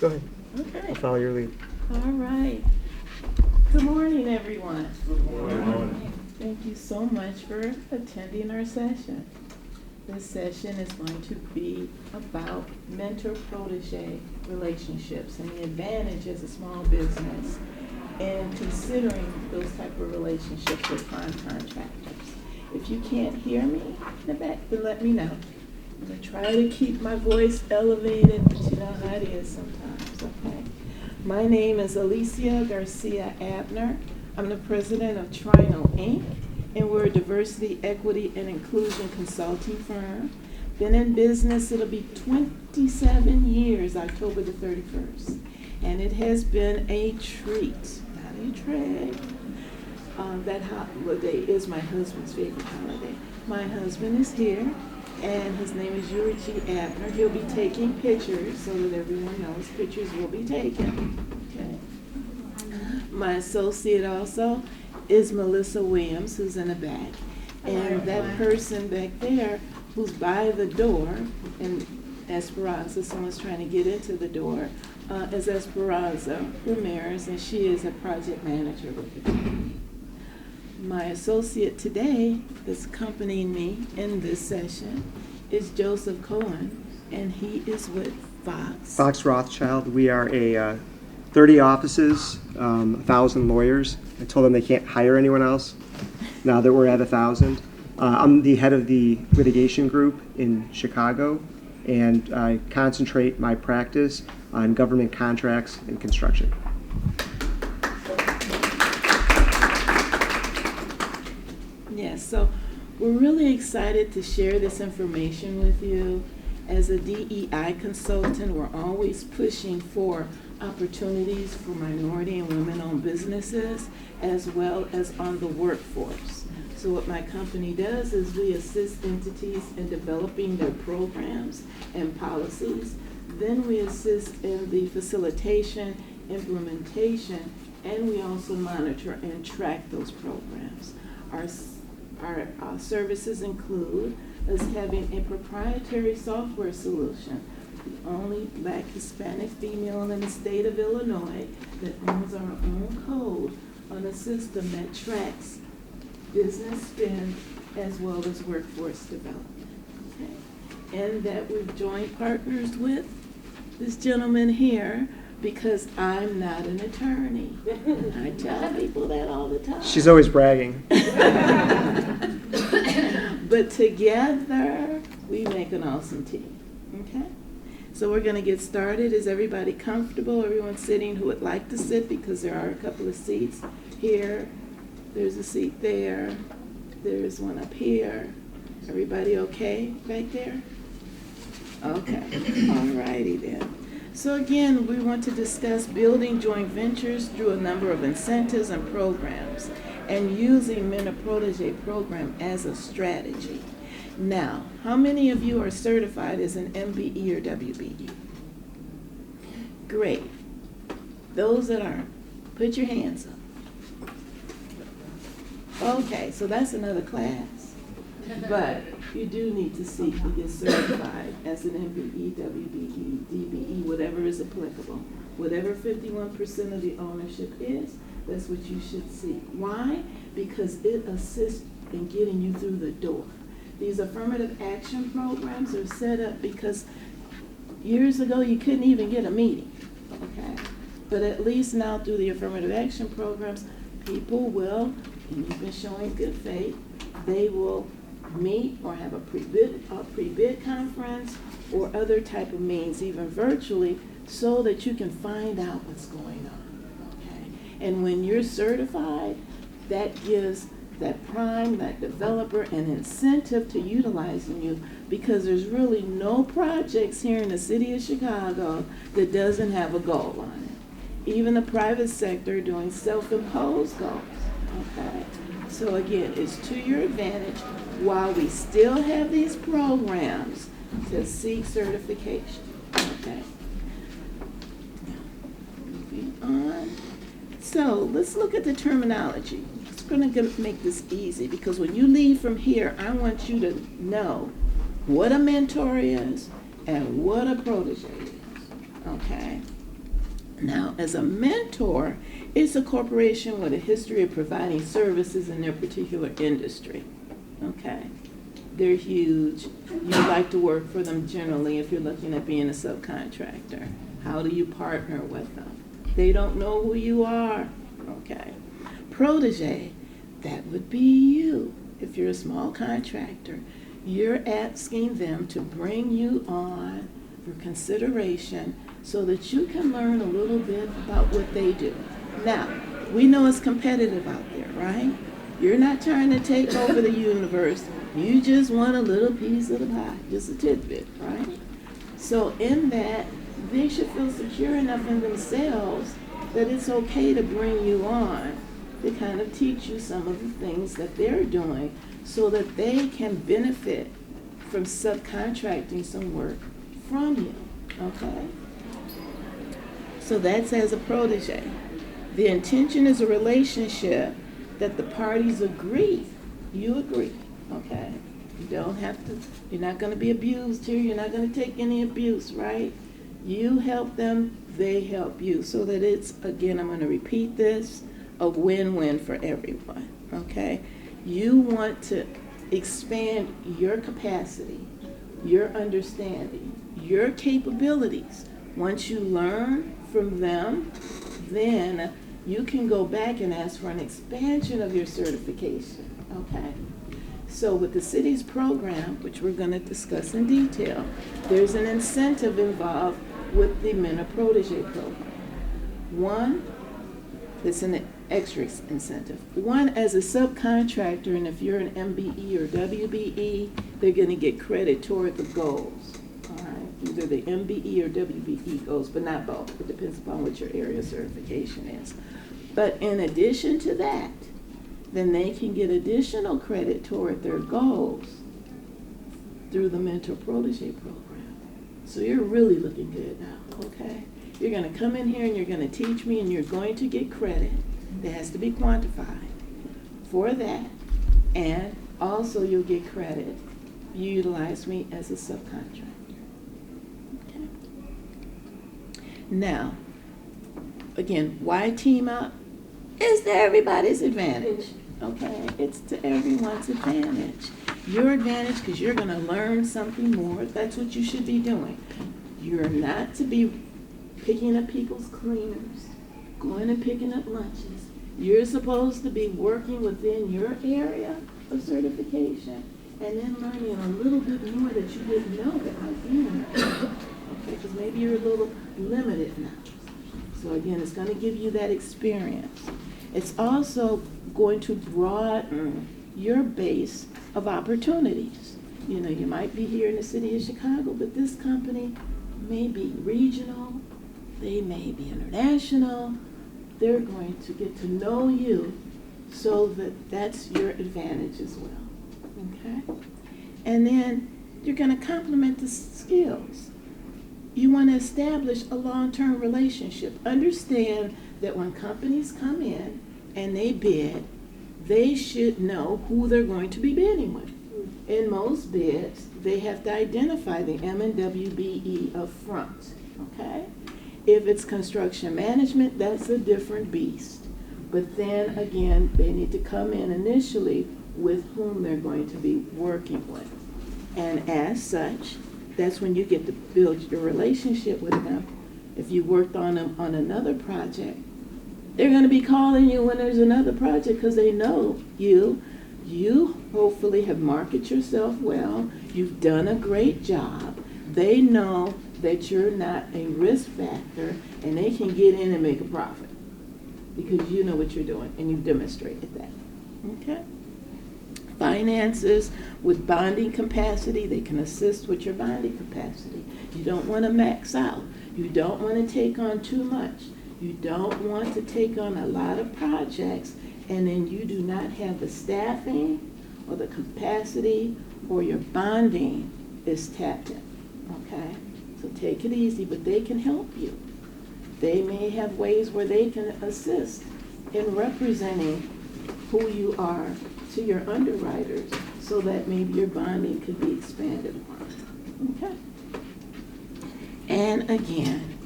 Go ahead. Okay. I'll follow your lead. All right. Good morning, everyone. Good morning. Thank you so much for attending our session. This session is going to be about mentor-protégé relationships and the advantage as a small business in considering those type of relationships with prime contractors. If you can't hear me in the back, then let me know. I'm going to try to keep my voice elevated, but you know how it is sometimes, okay? My name is Alicia Garcia-Abner. I'm the president of Trinal, Inc., and we're a diversity, equity, and inclusion consulting firm. Been in business, it'll be 27 years, October the 31st. And it has been a treat, not a drag. That holiday is my husband's favorite holiday. My husband is here, and his name is Garcia-Abner. He'll be taking pictures so that everyone knows pictures will be taken. Okay. My associate also is Melissa Williams, who's in the back. And that person back there who's by the door, in Esperanza, someone's trying to get into the door, is Esperanza Ramirez, and she is a project manager with the team. My associate today that's accompanying me in this session is Joseph Cohen, and he is with Fox Rothschild. We are a 30 offices, 1,000 lawyers. I told them they can't hire anyone else now that we're at 1,000. I'm the head of the litigation group in Chicago, and I concentrate my practice on government contracts and construction. Yes, so we're really excited to share this information with you. As a DEI consultant, we're always pushing for opportunities for minority and women-owned businesses, as well as on the workforce. So what my company does is we assist entities in developing their programs and policies. Then we assist in the facilitation, implementation, and we also monitor and track those programs. Our services include us having a proprietary software solution, the only Black Hispanic female in the state of Illinois that owns our own code on a system that tracks business spend as well as workforce development. Okay. And that we've joined partners with this gentleman here, because I'm not an attorney. I tell people that all the time. She's always bragging. But together, we make an awesome team, okay? So we're gonna get started. Is everybody comfortable? Everyone sitting who would like to sit, because there are a couple of seats here. There's a seat there. There's one up here. Everybody okay back there? Okay, all righty then. So again, we want to discuss building joint ventures through a number of incentives and programs, and using mentor-protégé program as a strategy. Now, how many of you are certified as an MBE or WBE? Great. Those that aren't, put your hands up. Okay, so that's another class. But you do need to seek to get certified as an MBE, WBE, DBE, whatever is applicable. Whatever 51% of the ownership is, that's what you should seek. Why? Because it assists in getting you through the door. These affirmative action programs are set up because years ago you couldn't even get a meeting, okay? But at least now through the affirmative action programs, people will, and you've been showing good faith, they will meet or have a pre-bid conference or other type of means, even virtually, so that you can find out what's going on, okay? And when you're certified, that gives that prime, that developer, an incentive to utilizing you, because there's really no projects here in the city of Chicago that doesn't have a goal on it. Even the private sector doing self-imposed goals, okay? So again, it's to your advantage while we still have these programs to seek certification, okay? Moving on. So let's look at the terminology. It's going to make this easy, because when you leave from here, I want you to know what a mentor is and what a protege is, okay? Now, as a mentor, it's a corporation with a history of providing services in their particular industry. Okay? They're huge. You like to work for them generally if you're looking at being a subcontractor. How do you partner with them? They don't know who you are. Okay. Protégé, that would be you. If you're a small contractor, you're asking them to bring you on for consideration so that you can learn a little bit about what they do. Now, we know it's competitive out there, right? You're not trying to take over the universe. You just want a little piece of the pie, just a tidbit, right? So in that, they should feel secure enough in themselves that it's okay to bring you on to kind of teach you some of the things that they're doing so that they can benefit from subcontracting some work from you, okay? So that's as a protege. The intention is a relationship that the parties agree. You agree, okay? You don't have to, you're not going to be abused here. You're not going to take any abuse, right? You help them, they help you. So that it's, again, I'm going to repeat this, a win-win for everyone, okay? You want to expand your capacity, your understanding, your capabilities. Once you learn from them, then you can go back and ask for an expansion of your certification, okay? So with the city's program, which we're going to discuss in detail, there's an incentive involved with the Mentor-protégé program. One, it's an extra incentive. One, as a subcontractor, and if you're an MBE or WBE, they're going to get credit toward the goals. All right, either the MBE or WBE goals, but not both. It depends upon what your area certification is. But in addition to that, then they can get additional credit toward their goals through the Mentor-protégé program. So you're really looking good now, okay? You're going to come in here and you're going to teach me and you're going to get credit that has to be quantified for that. And also you'll get credit. You utilize me as a subcontractor. Okay. Now, again, why team up? It's to everybody's advantage. Okay, it's to everyone's advantage. Your advantage because you're going to learn something more. That's what you should be doing. You're not to be picking up people's cleaners, going and picking up lunches. You're supposed to be working within your area of certification and then learning a little bit more that you didn't know that might be in there. Okay, because maybe you're a little limited now. So again, it's going to give you that experience. It's also going to broaden your base of opportunities. You know, you might be here in the city of Chicago, but this company may be regional, they may be international. They're going to get to know you so that that's your advantage as well, okay? And then you're going to complement the skills. You want to establish a long-term relationship. Understand that when companies come in and they bid, they should know who they're going to be bidding with. In most bids, they have to identify the M and WBE up front, okay? If it's construction management, that's a different beast. But then again, they need to come in initially with whom they're going to be working with. And as such, that's when you get to build your relationship with them. If you worked on them on another project, they're going to be calling you when there's another project because they know you. You hopefully have marketed yourself well. You've done a great job. They know that you're not a risk factor and they can get in and make a profit because you know what you're doing and you've demonstrated that. Okay? Finances with bonding capacity, they can assist with your bonding capacity. You don't want to max out. You don't want to take on too much. You don't want to take on a lot of projects and then you do not have the staffing or the capacity or your bonding is tapped in. Okay? So take it easy, but they can help you. They may have ways where they can assist in representing who you are to your underwriters so that maybe your bonding could be expanded upon. Okay? And again,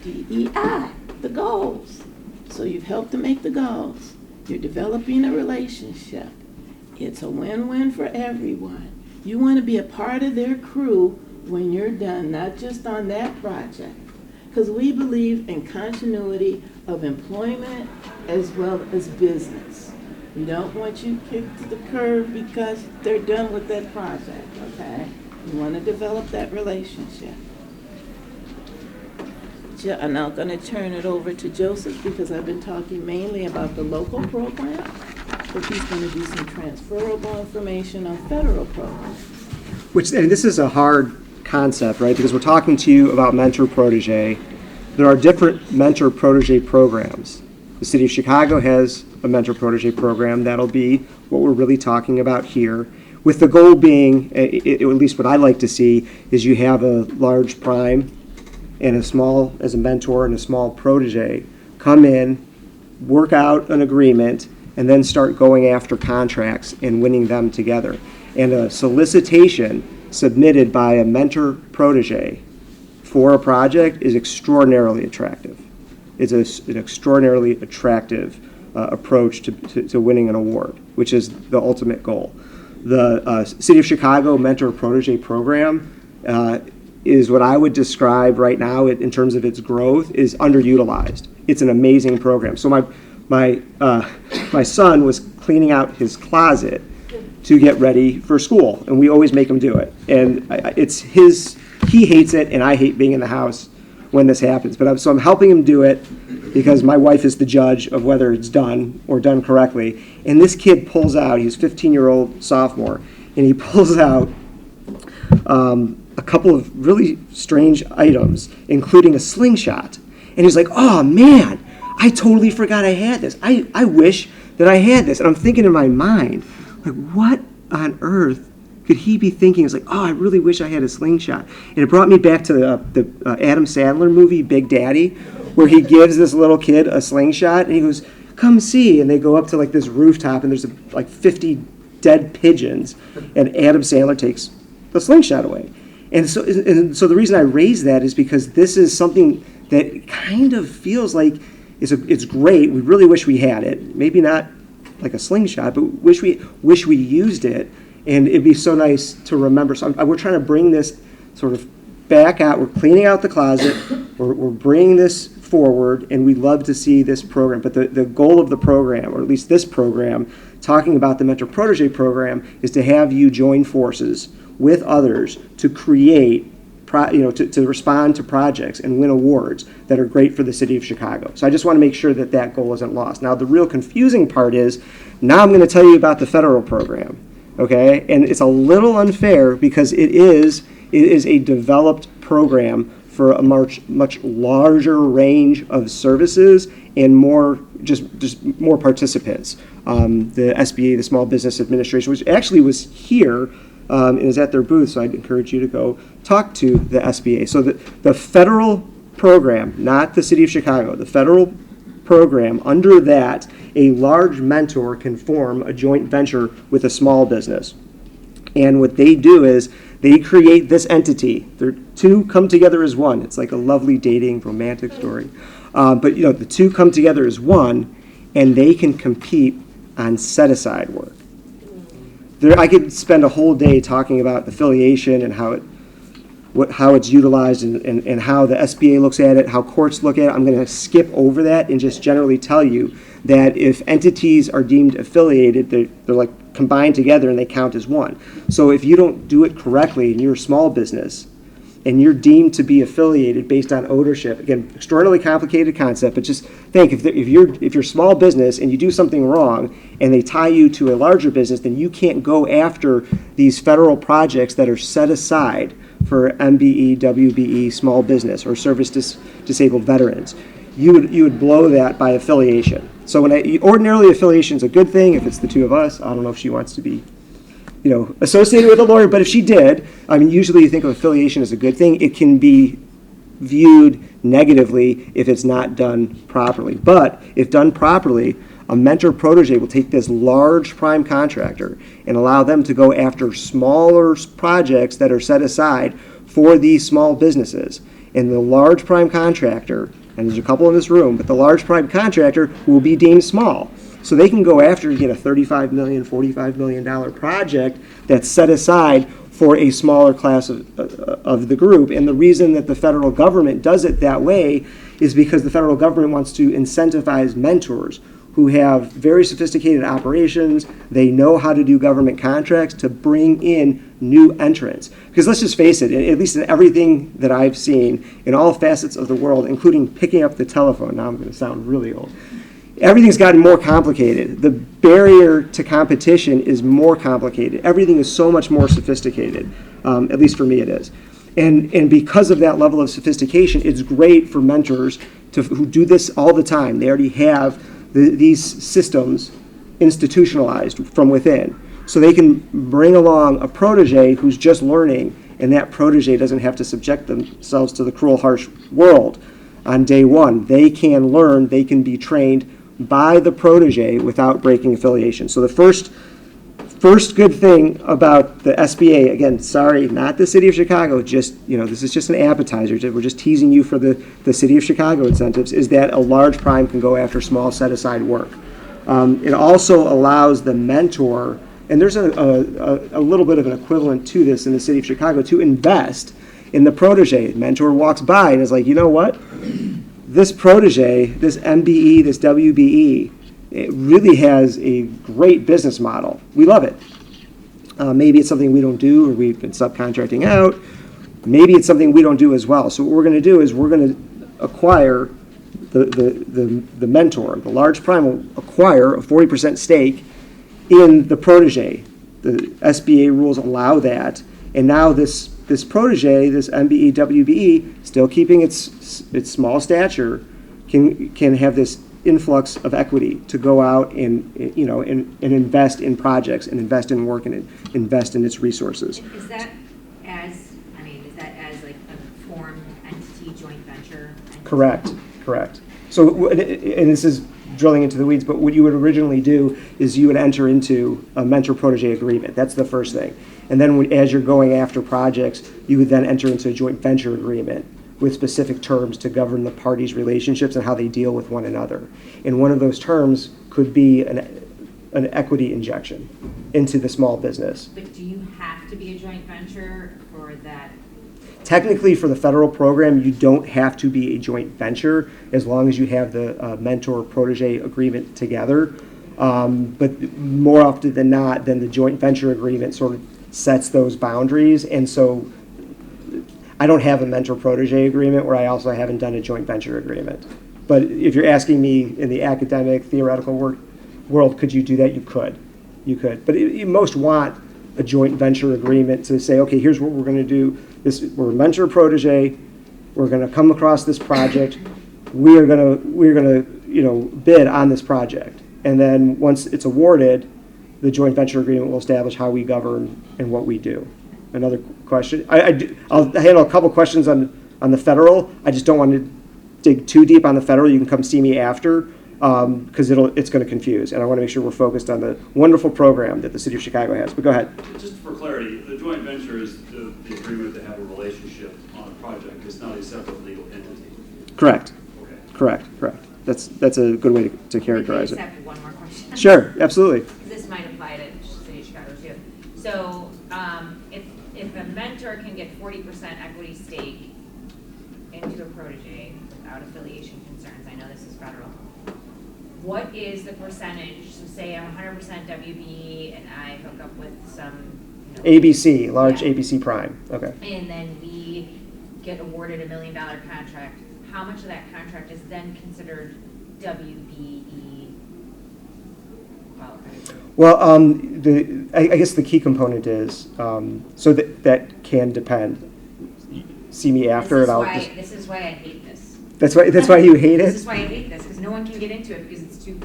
DEI, the goals. So you've helped to make the goals. You're developing a relationship. It's a win-win for everyone. You want to be a part of their crew when you're done, not just on that project. Because we believe in continuity of employment as well as business. We don't want you kicked to the curb because they're done with that project, okay? You want to develop that relationship. I'm now going to turn it over to Joseph because I've been talking mainly about the local program, but he's going to do some transferable information on federal programs. And this is a hard concept, right? Because we're talking to you about mentor-protégé. There are different mentor-protégé programs. The City of Chicago has a mentor-protégé program. That'll be what we're really talking about here, with the goal being, at least what I like to see, is you have a large prime and as a mentor and a small protégé come in, work out an agreement, and then start going after contracts and winning them together. And a solicitation submitted by a mentor-protégé for a project is extraordinarily attractive. It's an extraordinarily attractive approach to winning an award, which is the ultimate goal. The City of Chicago Mentor-Protégé program is what I would describe right now in terms of its growth is underutilized. It's an amazing program. So my son was cleaning out his closet to get ready for school, and we always make him do it. And he hates it, and I hate being in the house when this happens. So I'm helping him do it because my wife is the judge of whether it's done or done correctly. And this kid pulls out, he's a 15-year-old sophomore, and he pulls out a couple of really strange items, including a slingshot. And he's like, oh man, I totally forgot I had this. I wish that I had this. And I'm thinking in my mind, like, what on earth could he be thinking? It's like, oh, I really wish I had a slingshot. And it brought me back to the Adam Sandler movie, Big Daddy, where he gives this little kid a slingshot, and he goes, come see. And they go up to like this rooftop, and there's like 50 dead pigeons, and Adam Sandler takes the slingshot away. And so the reason I raise that is because this is something that kind of feels like it's great. We really wish we had it. Maybe not like a slingshot, but wish we used it. And it'd be so nice to remember. So we're trying to bring this sort of back out. We're cleaning out the closet. We're bringing this forward, and we'd love to see this program. But the goal of the program, or at least this program, talking about the Mentor-Protégé program, is to have you join forces with others to create, to respond to projects and win awards that are great for the City of Chicago. So I just want to make sure that that goal isn't lost. Now, the real confusing part is, now I'm going to tell you about the federal program. Okay, and it's a little unfair because it is a developed program for a much larger range of services and more more participants. The SBA, the Small Business Administration, which actually was here and is at their booth, so I'd encourage you to go talk to the SBA. So the federal program, not the City of Chicago, the federal program, under that, a large mentor can form a joint venture with a small business. And what they do is they create this entity. The two come together as one. It's like a lovely dating romantic story. But the two come together as one, and they can compete on set-aside work. I could spend a whole day talking about affiliation and how it's utilized and how the SBA looks at it, how courts look at it. I'm going to skip over that and just generally tell you that if entities are deemed affiliated, they're like combined together and they count as one. So if you don't do it correctly and you're a small business and you're deemed to be affiliated based on ownership, again, extraordinarily complicated concept, but just think, if you're a small business and you do something wrong and they tie you to a larger business, then you can't go after these federal projects that are set aside for MBE, WBE, small business, or service disabled veterans. You would blow that by affiliation. So ordinarily affiliation is a good thing if it's the two of us. I don't know if she wants to be, associated with a lawyer, but if she did, usually you think of affiliation as a good thing. It can be viewed negatively if it's not done properly. But if done properly, a mentor-protégé will take this large prime contractor and allow them to go after smaller projects that are set aside for these small businesses. And the large prime contractor, and there's a couple in this room, but the large prime contractor will be deemed small. So they can go after and get a $35 million, $45 million project that's set aside for a smaller class of the group. And the reason that the federal government does it that way is because the federal government wants to incentivize mentors who have very sophisticated operations. They know how to do government contracts to bring in new entrants. Because let's just face it, at least in everything that I've seen, in all facets of the world, including picking up the telephone, now I'm going to sound really old, everything's gotten more complicated. The barrier to competition is more complicated. Everything is so much more sophisticated, at least for me it is. And because of that level of sophistication, it's great for mentors who do this all the time. They already have these systems institutionalized from within. So they can bring along a protege who's just learning, and that protege doesn't have to subject themselves to the cruel, harsh world on day one. They can learn, they can be trained by the protege without breaking affiliation. So the first good thing about the SBA, again, sorry, not the City of Chicago, just, this is just an appetizer. We're just teasing you for the City of Chicago incentives, is that a large prime can go after small set-aside work. It also allows the mentor, and there's a little bit of an equivalent to this in the City of Chicago, to invest in the protege. Mentor walks by and is like, you know what? This protege, this MBE, this WBE, it really has a great business model. We love it. Maybe it's something we don't do, or we've been subcontracting out. Maybe it's something we don't do as well. So what we're going to do is we're going to acquire the mentor. The large prime will acquire a 40% stake in the protege. The SBA rules allow that. And now this protege, this MBE, WBE, still keeping its small stature, can have this influx of equity to go out and invest in projects and invest in work and invest in its resources. Is that as like a formed entity joint venture? Correct. So, and this is drilling into the weeds, but what you would originally do is you would enter into a mentor-protege agreement. That's the first thing. And then as you're going after projects, you would then enter into a joint venture agreement with specific terms to govern the parties' relationships and how they deal with one another. And one of those terms could be an equity injection into the small business. But do you have to be a joint venture for that? Technically, for the federal program, you don't have to be a joint venture as long as you have the mentor-protege agreement together. But more often than not, then the joint venture agreement sort of sets those boundaries. And so I don't have a mentor-protege agreement where I also haven't done a joint venture agreement. But if you're asking me in the academic, theoretical world, could you do that? You could. But you most want a joint venture agreement to say, okay, here's what we're going to do. We're a mentor-protege. We're going to come across this project. We're going to bid on this project. And then once it's awarded, the joint venture agreement will establish how we govern and what we do. Another question. I'll handle a couple questions on the federal. I just don't want to dig too deep on the federal. You can come see me after because it's going to confuse. And I want to make sure we're focused on the wonderful program that the City of Chicago has. But go ahead. Just for clarity, the joint venture is the agreement to have a relationship on a project. It's not a separate legal entity. Correct. Okay. Correct. That's a good way to characterize it. I have one more question. Sure, absolutely. This might apply to City of Chicago too. So if a mentor can get 40% equity stake into a protege without affiliation concerns, I know this is federal, what is the percentage? So say I'm 100% WB and I hook up with some ABC, large ABC prime. Okay. And then we get awarded $1 million contract. How much of that contract is then considered WBE qualified? Well, I guess the key component is so that can depend. See me after, This is why I hate this. That's why you hate it. This is why I hate this because no one can get into it because it's too.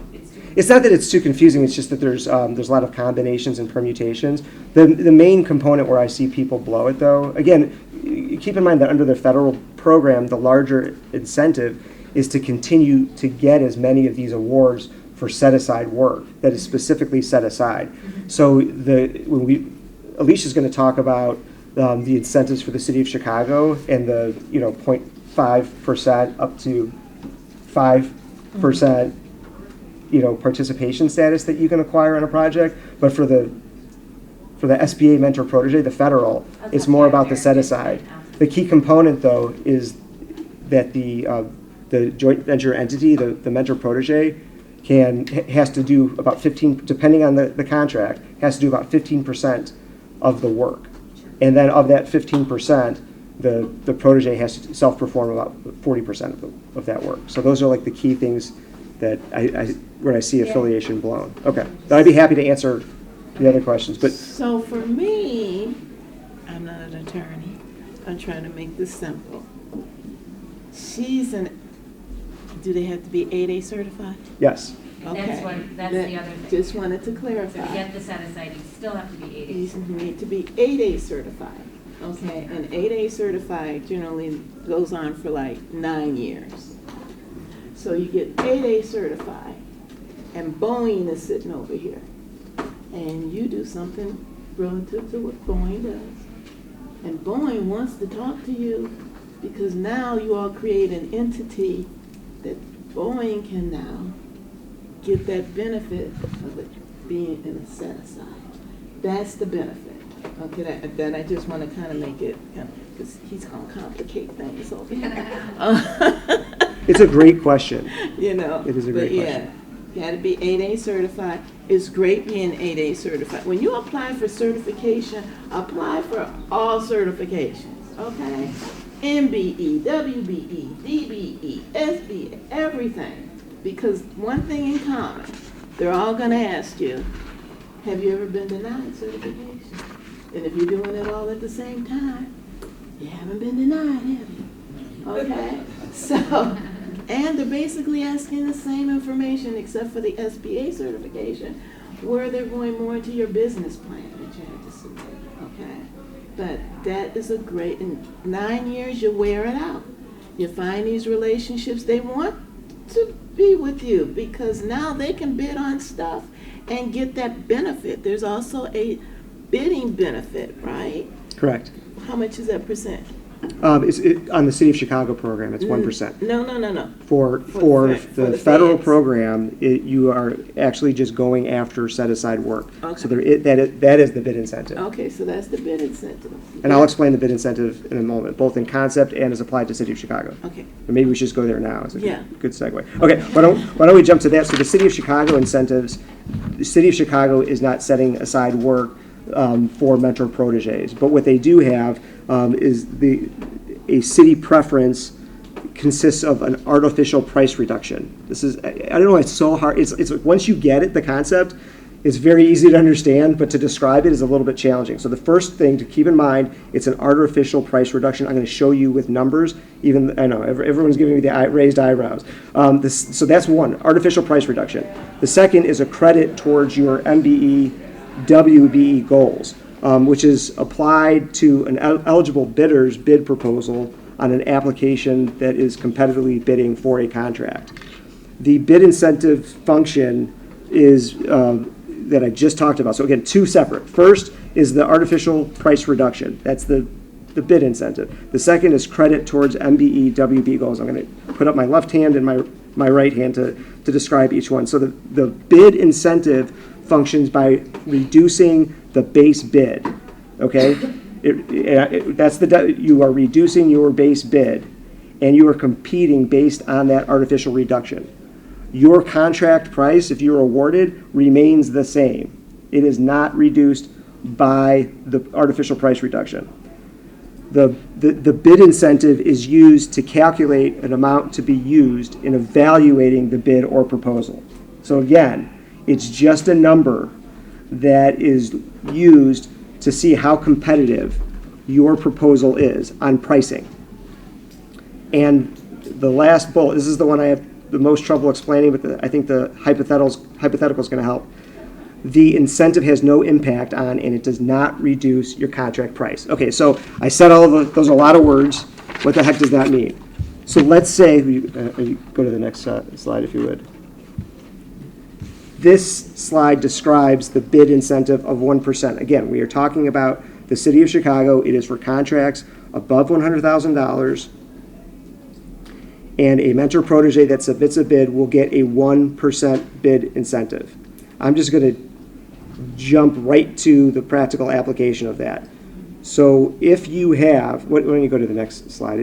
It's not that it's too confusing. It's just that there's a lot of combinations and permutations. The main component where I see people blow it, though, again, keep in mind that under the federal program, the larger incentive is to continue to get as many of these awards for set-aside work that is specifically set aside. Mm-hmm. So Alicia's going to talk about the incentives for the City of Chicago and the 5% up to 5%, participation status that you can acquire on a project. But for the SBA mentor-protégé, the federal, it's more about the set-aside. The key component, though, is that the joint venture entity, the mentor-protégé, has to do about 15, depending on the contract, has to do about 15% of the work. And then of that 15%, the protege has to self-perform about 40% of that work. So those are like the key things that when I see affiliation blown. Okay, but I'd be happy to answer the other questions. But So for me, I'm not an attorney. I'm trying to make this simple. Do they have to be 8A certified? yes, Okay. That's the other thing. Just wanted to So clarify. to get the set aside, you still have to be 80. You need to be 8A certified. Okay, and 8A certified generally goes on for like 9 years. So you get 8A certified, and Boeing is sitting over here. And you do something relative to what Boeing does. And Boeing wants to talk to you because now you all create an entity that Boeing can now get that benefit of it being in a set-aside. That's the benefit. Okay, that I just want to kind of make it, because he's going to complicate things over here. it's a great question. It is a great question. You got to be 8A certified. It's great being 8A certified. When you apply for certification, apply for all certifications, okay? MBE, WBE, DBE, SBE, everything. Because one thing in common, they're all going to ask you, have you ever been denied certification? And if you're doing it all at the same time, you haven't been denied, have you? Okay? So, and they're basically asking the same information except for the SBA certification, where they're going more into your business plan that you have to submit, okay? But that is a great, in 9 years you wear it out. You find these relationships, they want to be with you because now they can bid on stuff and get that benefit. There's also a bidding benefit, right? Correct. How much is that percent? It's on the City of Chicago program, it's 1%. No. For the federal feds. program, you are actually just going after set-aside work. Okay. So that is the bid incentive. Okay, so that's the bid incentive. And I'll explain the bid incentive in a moment, both in concept and as applied to City of Chicago. Okay. Or maybe we should just go there now. It's a Yeah. good segue. Okay, why don't we jump to that? So the City of Chicago incentives, the City of Chicago is not setting aside work for mentor-protégés. But what they do have is a city preference consists of an artificial price reduction. This is, I don't know, it's so hard. It's once you get it, the concept, it's very easy to understand, but to describe it is a little bit challenging. So the first thing to keep in mind, it's an artificial price reduction. I'm going to show you with numbers. Even, I know, everyone's giving me the raised eyebrows. So that's one, artificial price reduction. The second is a credit towards your MBE, WBE goals, which is applied to an eligible bidder's bid proposal on an application that is competitively bidding for a contract. The bid incentive function is that I just talked about. So again, two separate. First is the artificial price reduction. That's the bid incentive. The second is credit towards MBE, WBE goals. I'm going to put up my left hand and my right hand to describe each one. So the bid incentive functions by reducing the base bid, okay? You are reducing your base bid, and you are competing based on that artificial reduction. Your contract price, if you're awarded, remains the same. It is not reduced by the artificial price reduction. The bid incentive is used to calculate an amount to be used in evaluating the bid or proposal. So again, it's just a number that is used to see how competitive your proposal is on pricing. And the last bullet, this is the one I have the most trouble explaining, but I think the hypothetical is going to help. The incentive has no impact on, and it does not reduce your contract price. Okay, so I said those are a lot of words. What the heck does that mean? So let's say, go to the next slide if you would. This slide describes the bid incentive of 1%. Again, we are talking about the City of Chicago. It is for contracts above $100,000 and a mentor protege that submits a bid will get a 1% bid incentive. I'm just going to jump right to the practical application of that. So if you have, why don't you go to the next slide?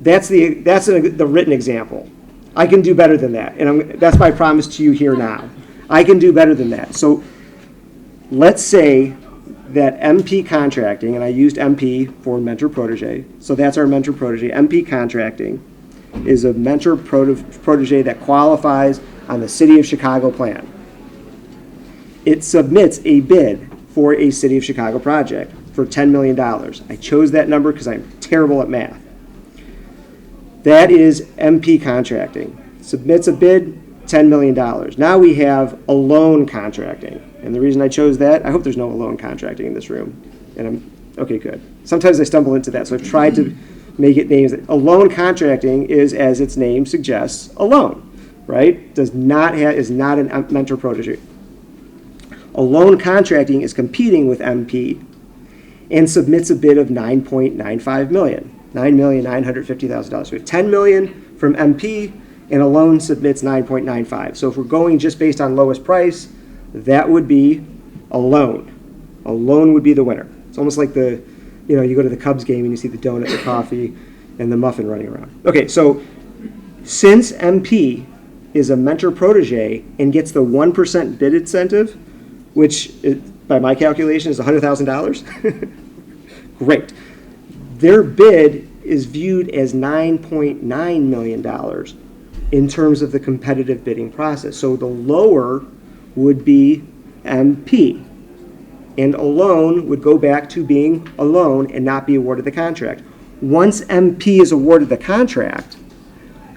That's the written example. I can do better than that, and that's my promise to you here now. I can do better than that. So let's say that MP contracting, and I used MP for mentor protege, so that's our mentor protege. MP contracting is a mentor protege that qualifies on the City of Chicago plan. It submits a bid for a City of Chicago project for $10 million. I chose that number because I'm terrible at math. That is MP contracting. Submits a bid, $10 million. Now we have alone contracting. And the reason I chose that, I hope there's no alone contracting in this room. Okay, good. Sometimes I stumble into that, so I've tried to make it names. Alone contracting is, as its name suggests, alone, right? Is not a mentor protege. Alone contracting is competing with MP and submits a bid of $9.95 million. $9,950,000. We have $10 million from MP, and alone submits 9.95. So if we're going just based on lowest price, that would be alone. Alone would be the winner. It's almost like you go to the Cubs game and you see the donut, the coffee, and the muffin running around. Okay, so since MP is a mentor protege and gets the 1% bid incentive, which by my calculation is $100,000, great. Their bid is viewed as $9.9 million in terms of the competitive bidding process. So the lower would be MP, and alone would go back to being alone and not be awarded the contract. Once MP is awarded the contract,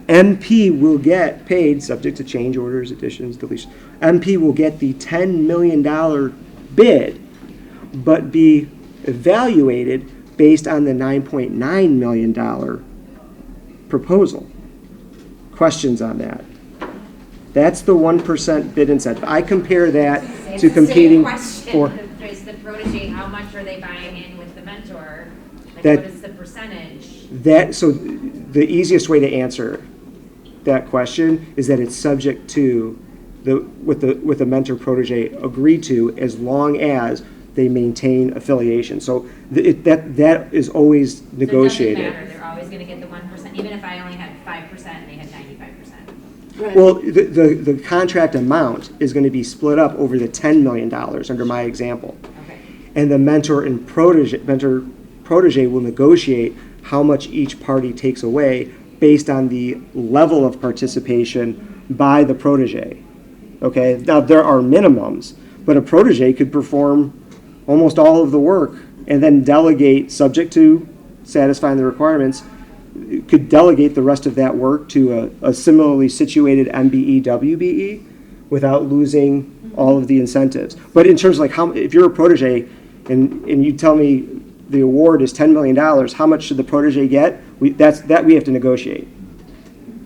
MP will get paid, subject to change orders, additions, deletions. MP will get the $10 million bid, but be evaluated based on the $9.9 million proposal. Questions on that? That's the 1% bid incentive. I compare that It's to the competing same for. question. Is the protege, how much are they buying in with the mentor? Like, That- what is the percentage? So the easiest way to answer that question is that it's subject to what the mentor protege agreed to, as long as they maintain affiliation. So that is always negotiated. So it doesn't matter, they're always gonna get the 1%, even if I only had 5% and they had 95%. Right. Well, the contract amount is going to be split up over the $10 million under my example. Okay. And the mentor protege will negotiate how much each party takes away based on the level of participation by the protege. Okay, now there are minimums, but a protege could perform almost all of the work and then delegate, subject to satisfying the requirements, could delegate the rest of that work to a similarly situated MBE, WBE without losing all of the incentives. But in terms of like if you're a protege and you tell me the award is $10 million, how much should the protege get? We have to negotiate.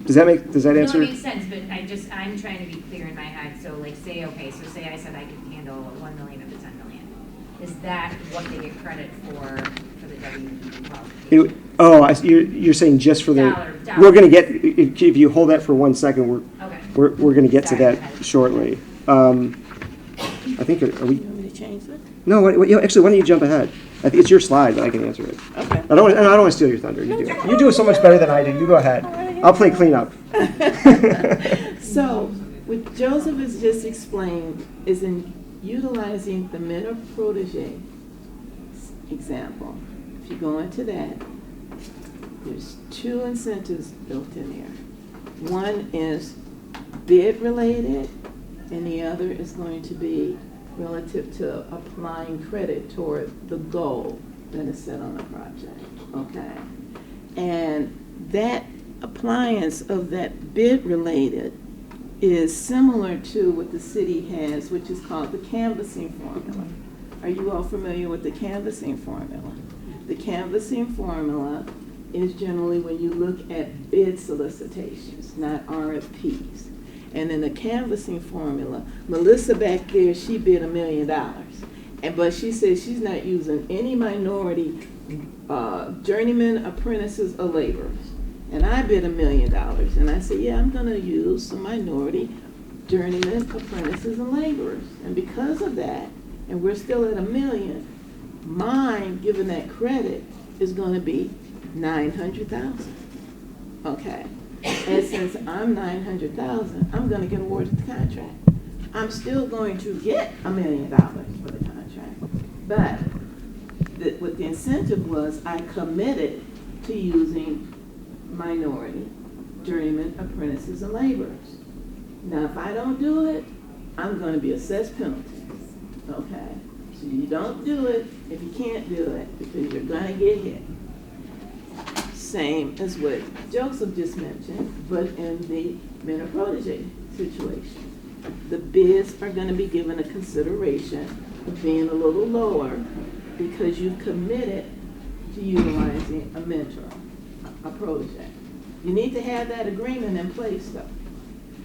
Does that answer? No, it makes sense, but I'm trying to be clear in my head. So like say I said I could handle 1 million of the 10 million. Is that what they get credit for the WBE qualification? You're saying just for the. Dollar. We're going to get, if you hold that for 1 second, Okay. we're going to get to Sorry. that shortly. I think, are we? You want me to change that? No, actually, why don't you jump ahead? I think it's your slide, but I can answer it. Okay. I don't want to steal your thunder. You do. You do it so much better than I do. You go ahead. I'll play cleanup. So, what Joseph has just explained is in utilizing the mentor protege example. If you go into that, there's 2 incentives built in there. One is bid related, and the other is going to be relative to applying credit toward the goal that is set on the project, okay? And that appliance of that bid related is similar to what the city has, which is called the canvassing formula. Are you all familiar with the canvassing formula? The canvassing formula is generally when you look at bid solicitations, not RFPs. And in the canvassing formula, Melissa back there, she bid $1 million. But she says she's not using any minority journeyman, apprentices, or laborers. and I bid $1 million, and I say, yeah, I'm gonna use some minority journeymen, apprentices, and laborers. And because of that, and we're still at $1 million, mine, given that credit, is gonna be 900,000. Okay? And since I'm 900,000, I'm gonna get awarded the contract. I'm still going to get $1 million for the contract. But what the incentive was, I committed to using minority, journeymen, apprentices, and laborers. Now, if I don't do it, I'm gonna be assessed penalties. Okay? So you don't do it if you can't do it, because you're gonna get hit. Same as what Joseph just mentioned, but in the mentor-protégé situation. The bids are going to be given a consideration of being a little lower because you've committed to utilizing a mentor, a protégé. You need to have that agreement in place though,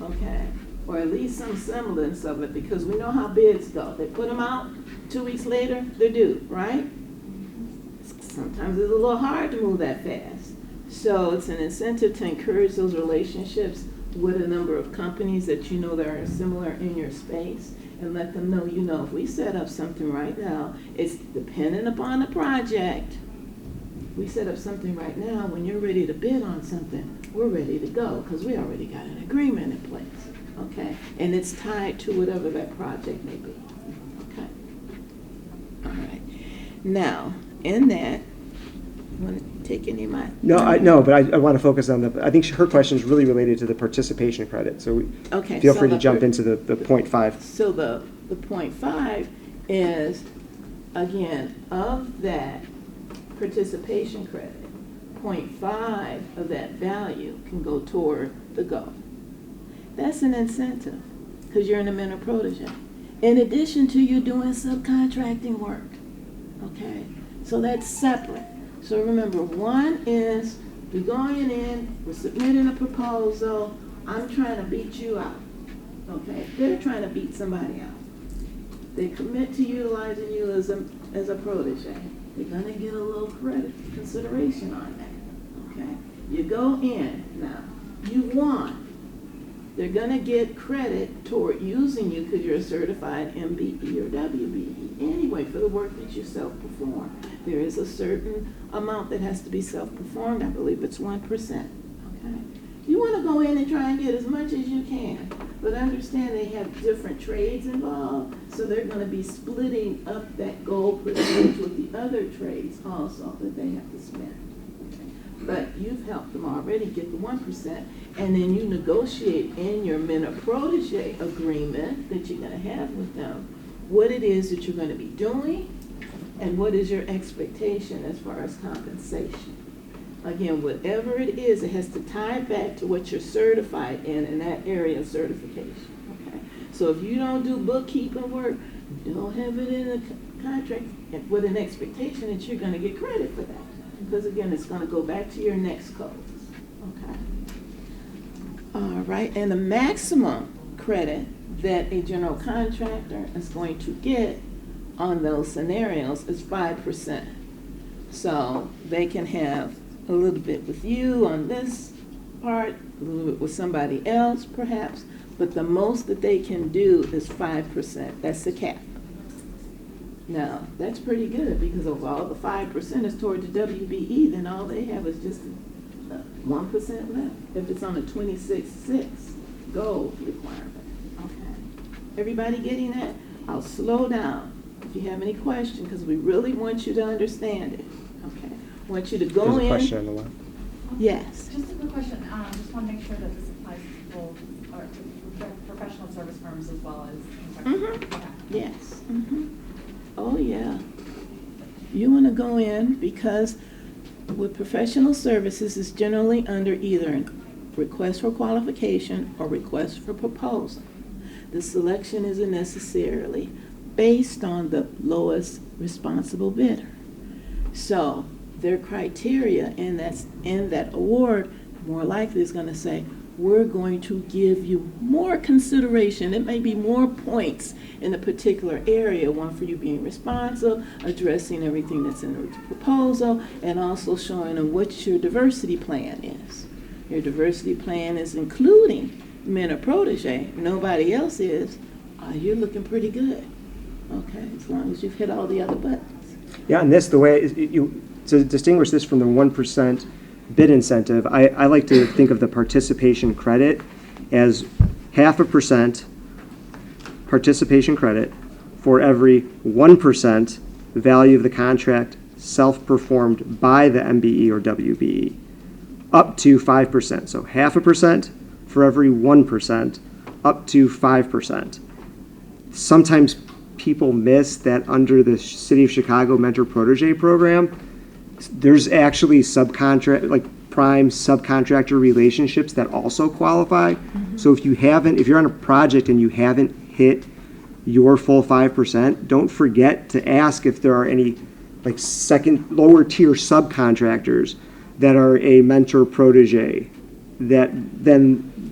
okay? Or at least some semblance of it, because we know how bids go. They put them out, 2 weeks later, they're due, right? Sometimes it's a little hard to move that fast. So it's an incentive to encourage those relationships with a number of companies that you know that are similar in your space, and let them know, you know, if we set up something right now, it's dependent upon the project. We set up something right now, when you're ready to bid on something, we're ready to go because we already got an agreement in place, okay? And it's tied to whatever that project may be, okay? All right. Now, in that, you want to take any of my... No, but I want to focus on I think her question is really related to the participation credit. So Okay, feel so free to jump into the 0.5. So the 0.5 is, again, of that participation credit, 0.5 of that value can go toward the goal. That's an incentive because you're in a mentor-protégé. In addition to you doing subcontracting work, okay? So that's separate. So remember, one is we're going in, we're submitting a proposal, I'm trying to beat you out, okay? They're trying to beat somebody out. They commit to utilizing you as a protégé. They're gonna get a little credit consideration on that, okay? You go in, now, you won. They're gonna get credit toward using you because you're a certified MBE or WBE anyway for the work that you self-perform. There is a certain amount that has to be self-performed. I believe it's 1%, okay? You wanna go in and try and get as much as you can, but understand they have different trades involved, so they're gonna be splitting up that gold percentage with the other trades also that they have to spend. But you've helped them already get the 1%, and then you negotiate in your mentor-protégé agreement that you're going to have with them what it is that you're going to be doing and what is your expectation as far as compensation. Again, whatever it is, it has to tie back to what you're certified in that area of certification. Okay? So if you don't do bookkeeping work, you don't have it in the contract with an expectation that you're going to get credit for that. Because again, it's going to go back to your next codes. Okay. All right, and the maximum credit that a general contractor is going to get on those scenarios is 5%. So they can have a little bit with you on this part, a little bit with somebody else perhaps, but the most that they can do is 5%. That's the cap. Now, that's pretty good because of all the 5% is toward the WBE, then all they have is just 1% left if it's on a 26.6 gold requirement. Okay. Everybody getting that? I'll slow down if you have any questions because we really want you to understand it. Okay. I want you to go in. There's a question on the left. Yes. Just a quick question. Just want to make sure that this applies to both or to professional service firms as well as Mm-hmm. okay. Yes. Mm-hmm. Oh, yeah. You want to go in because with professional services, it's generally under either request for qualification or request for proposal. The selection isn't necessarily based on the lowest responsible bidder. So their criteria in that award more likely is going to say, we're going to give you more consideration. It may be more points in a particular area, one for you being responsive, addressing everything that's in the proposal, and also showing them what your diversity plan is. your diversity plan is including mentor-protégé, nobody else is, you're looking pretty good. Okay, as long as you've hit all the other buttons. Yeah, and the way to distinguish this from the 1% bid incentive, I like to think of the participation credit as 0.5% participation credit for every 1% value of the contract self-performed by the MBE or WBE, up to 5%. So 0.5% for every 1%, up to 5%. Sometimes people miss that under the City of Chicago Mentor-protégé program, there's actually prime subcontractor relationships that also qualify. So if you're on a project and you haven't hit your full 5%, don't forget to ask if there are any lower tier subcontractors that are a mentor-protégé,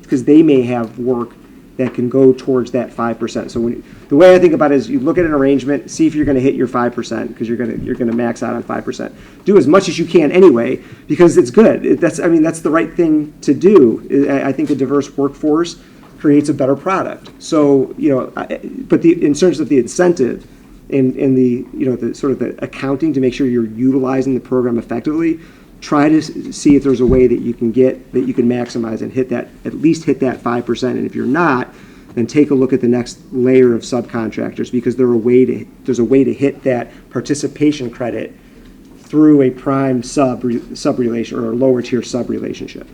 because they may have work that can go towards that 5%. So the way I think about it is you look at an arrangement, see if you're going to hit your 5%, because you're going to max out on 5%. Do as much as you can anyway, because it's good. That's the right thing to do. I think a diverse workforce creates a better product. So but in terms of the incentive in the sort of the accounting to make sure you're utilizing the program effectively, try to see if there's a way that you can maximize and at least hit that 5%. And if you're not, then take a look at the next layer of subcontractors, because there's a way to hit that participation credit through a prime sub relation or a lower tier sub relationship.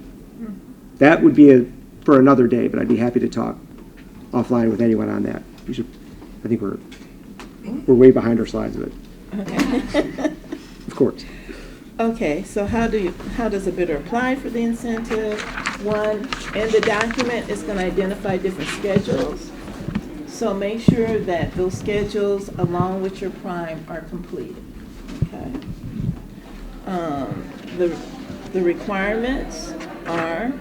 That would be for another day, but I'd be happy to talk offline with anyone on that. I think we're way behind our slides of it. Okay. Of course. Okay, so how does a bidder apply for the incentive? One, in the document, it's going to identify different schedules. So make sure that those schedules, along with your prime, are completed. Okay. The requirements are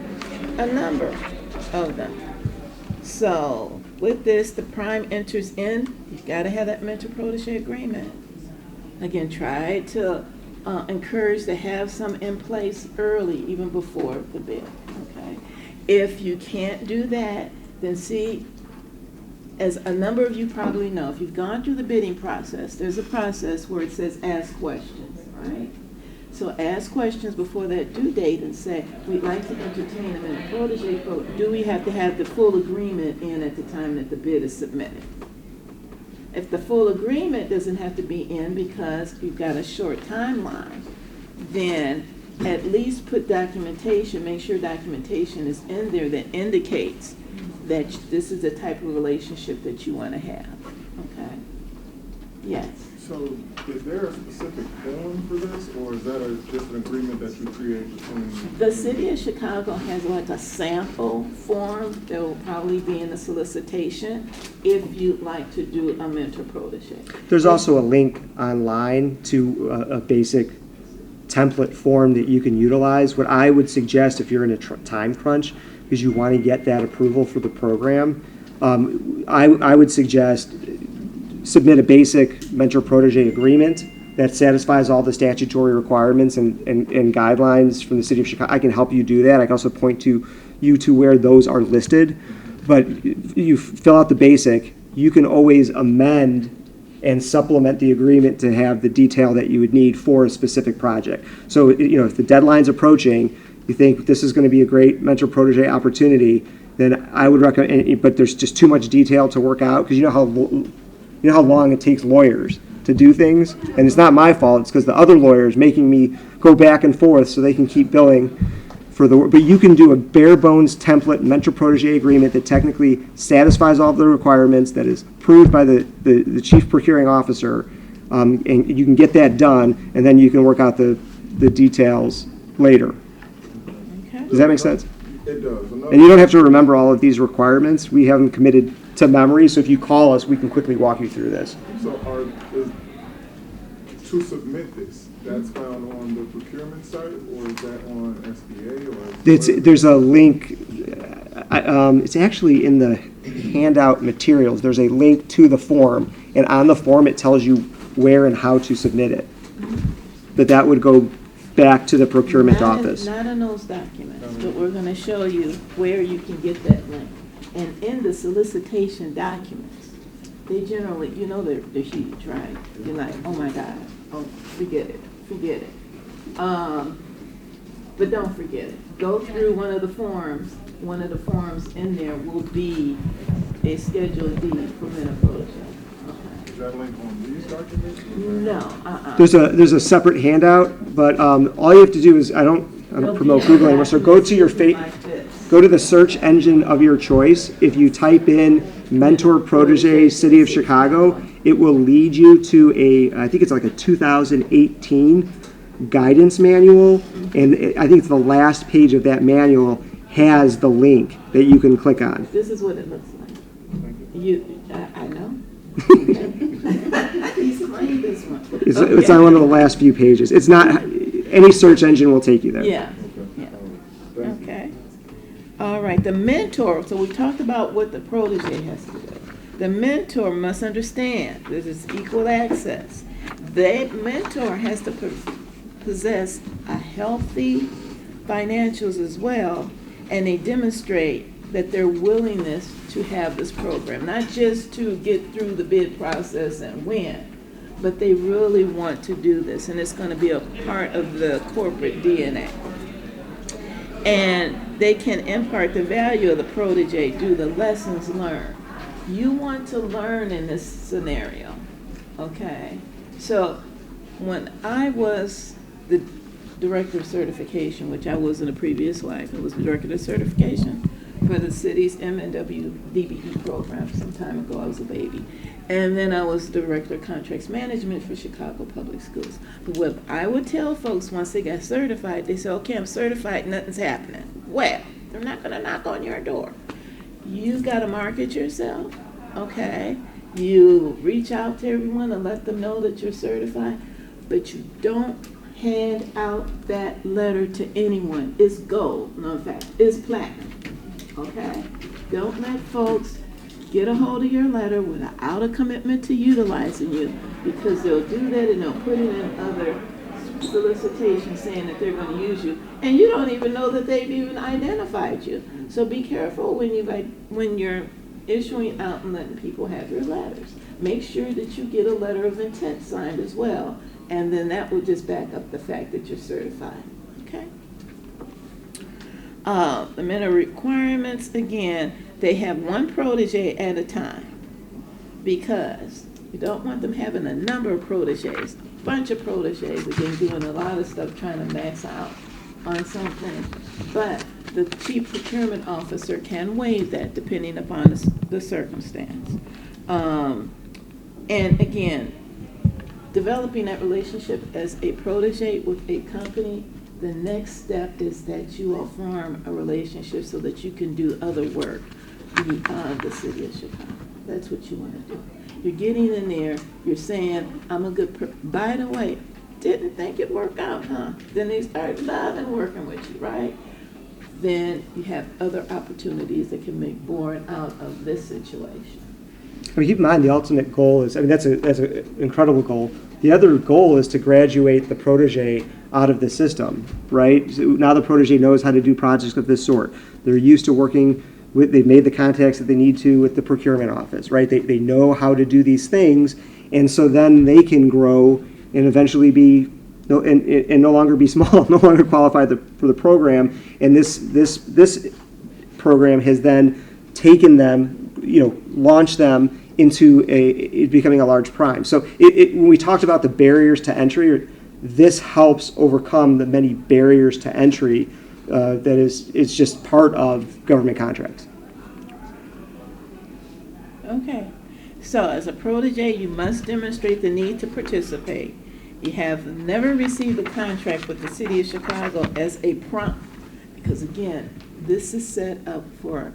a number of them. So with this, the prime enters in. You've got to have that mentor-protégé agreement. Again, try to encourage to have some in place early, even before the bid. Okay. If you can't do that, then see, as a number of you probably know, if you've gone through the bidding process, there's a process where it says ask questions, right? So ask questions before that due date and say, we'd like to entertain them in a protégé vote. Do we have to have the full agreement in at the time that the bid is submitted? If the full agreement doesn't have to be in because you've got a short timeline, then at least put documentation, make sure documentation is in there that indicates that this is the type of relationship that you want to have. Okay? Yes. So is there a specific form for this, or is that just an agreement that you create between? The City of Chicago has like a sample form that will probably be in the solicitation if you'd like to do a mentor-protégé. There's also a link online to a basic template form that you can utilize. What I would suggest if you're in a time crunch, because you want to get that approval for the program, I would suggest submit a basic mentor-protégé agreement that satisfies all the statutory requirements and guidelines from the City of Chicago. I can help you do that. I can also point you to where those are listed. But you fill out the basic, you can always amend and supplement the agreement to have the detail that you would need for a specific project. So, if the deadline's approaching, you think this is going to be a great mentor-protégé opportunity, then I would recommend, but there's just too much detail to work out, because you know how long it takes lawyers to do things, and it's not my fault. It's because the other lawyers making me go back and forth so they can keep billing for the work. But you can do a bare bones template mentor-protégé agreement that technically satisfies all of the requirements, that is approved by the chief procuring officer, and you can get that done, and then you can work out the details later. Okay. Does that make sense? It does. And you don't have to remember all of these requirements. We have them committed to memory, so if you call us, we can quickly walk you through this. So to submit this, that's found on the procurement site, or is that on SBA? Or There's a link. It's actually in the handout materials. There's a link to the form, and on the form it tells you where and how to submit it. But that would go back to the procurement office. Not in those documents, but we're gonna show you where you can get that link. And in the solicitation documents, they generally, you know, they're huge, right? You're like, oh my God, oh, forget it. But don't forget it. Go through one of the forms. One of the forms in there will be a Schedule D for Mentor-protégé. Is that link on these documents? No, There's a separate handout, but all you have to do is, I don't promote Google anymore, so go to your go to the search engine of your choice. If you type in Mentor-protégé City of Chicago, it will lead you to I think it's like a 2018 guidance manual, and I think it's the last page of that manual has the link that you can click on. This is what it looks like. I know. He's playing this one. It's on one of the last few pages. It's not, any search engine will take you there. Yeah. Okay. All right, the mentor, so we talked about what the protege has to do. The mentor must understand this is equal access. The mentor has to possess a healthy financials as well, and they demonstrate that their willingness to have this program, not just to get through the bid process and win, but they really want to do this, and it's going to be a part of the corporate DNA. And they can impart the value of the protege through the lessons learned. You want to learn in this scenario, okay? So when I was the director of certification, which I was in a previous life, I was the director of certification for the city's MNW DBE program. Some time ago, I was a baby. And then I was director of contracts management for Chicago Public Schools. But what I would tell folks once they got certified, they said, okay, I'm certified, nothing's happening. Well, they're not gonna knock on your door. You gotta market yourself, okay? You reach out to everyone and let them know that you're certified, but you don't hand out that letter to anyone. It's gold. No, in fact, it's platinum. Okay? Don't let folks get a hold of your letter without a commitment to utilizing you, because they'll do that and they'll put it in other solicitations saying that they're going to use you, and you don't even know that they've even identified you. So be careful when you're issuing out and letting people have your letters. Make sure that you get a letter of intent signed as well, and then that will just back up the fact that you're certified. Okay? The mentor requirements, again, they have one protege at a time, because you don't want them having a number of proteges, a bunch of proteges, again, doing a lot of stuff trying to max out on something. But the chief procurement officer can waive that depending upon the circumstance. And again, developing that relationship as a protege with a company, the next step is that you will form a relationship so that you can do other work beyond the city of Chicago. That's what you want to do. You're getting in there, you're saying, I'm a good by the way, didn't think it'd work out, huh? Then they started loving working with you, right? Then you have other opportunities that can make born out of this situation. I mean, keep in mind, the ultimate goal is, I mean, that's an incredible goal. The other goal is to graduate the protege out of the system, right? So now the protege knows how to do projects of this sort. They're used to working with, they've made the contacts that they need to with the procurement office, right? They know how to do these things, and so then they can grow and eventually be, and no longer be small, no longer qualify for the program. And this program has then taken them, launched them into becoming a large prime. So when we talked about the barriers to entry, this helps overcome the many barriers to entry that it's just part of government contracts. Okay, so as a protege, you must demonstrate the need to participate. You have never received a contract with the city of Chicago as a prompt, because again, this is set up for